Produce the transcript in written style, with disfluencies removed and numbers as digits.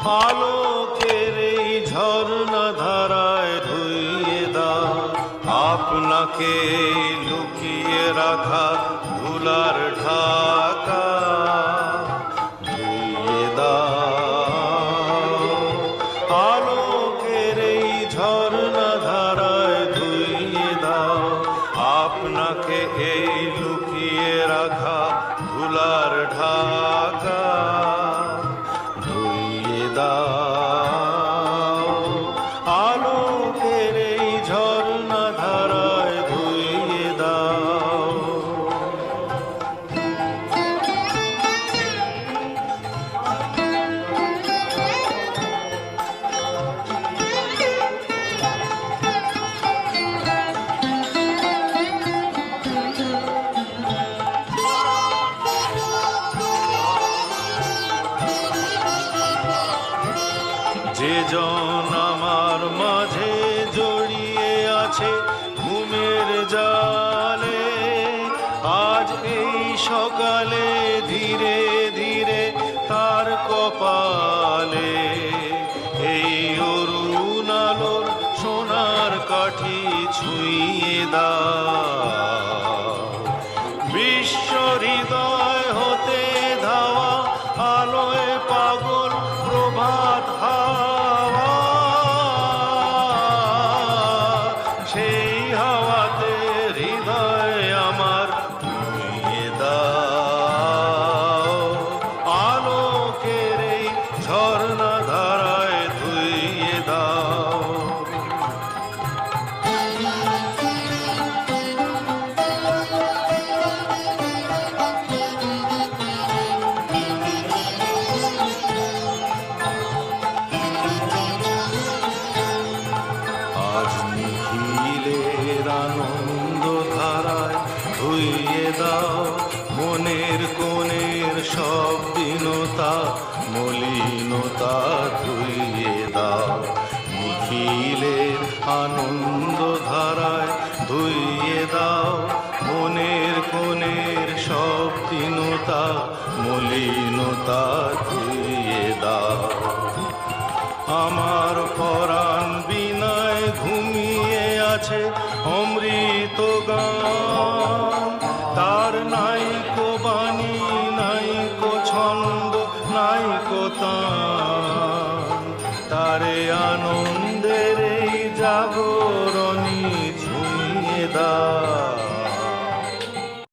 আলোকের এই ঝর্ণা ধারায় ধুইয়ে দাও আপনাকে লুকিয়ে রাখা ধুলার ঢাকা, ধুইয়ে দাও আলোকের এই ঝর্ণা ধারায় ধুইয়ে দাও আপনাকে এই লুকিয়ে রাখা ধুলার ঢাকা, ধুইয়ে দাও আলোকের এই ঝর্ণা ধারায় ধুইয়ে দাও। যে জন আমার মাঝে জড়িয়ে আছে ঘুমের জালে, আজ এই সকালে ধীরে ধীরে তার কপালে এই অরুণ আলোর সোনার কাঠি ছুঁয়ে দাও। বিশ্ব হৃদয় হতে ধাওয়া আলোয় পাগল প্রভাত হাওয়া, সেই হাওয়াতে হৃদয় আমার ধুইয়ে দাও আলোকের এই ঝর্ণা ধারায় ধুইয়ে দাও। আজ নিখিলের আনন্দ ধারায় ধুইয়ে দাও মনের কোণের সব দীনতা মলিনতা, ধুইয়ে দাও নিখিলের আনন্দ ধারায় ধুইয়ে দাও মনের কোণের সব দীনতা মলিনতা, ধুইয়ে দাও। আমার পরাণ বিনায় ঘুমিয়ে আছে অমৃত গান, তার নাইকো বাণী নাইকো ছন্দ নাইকো তান,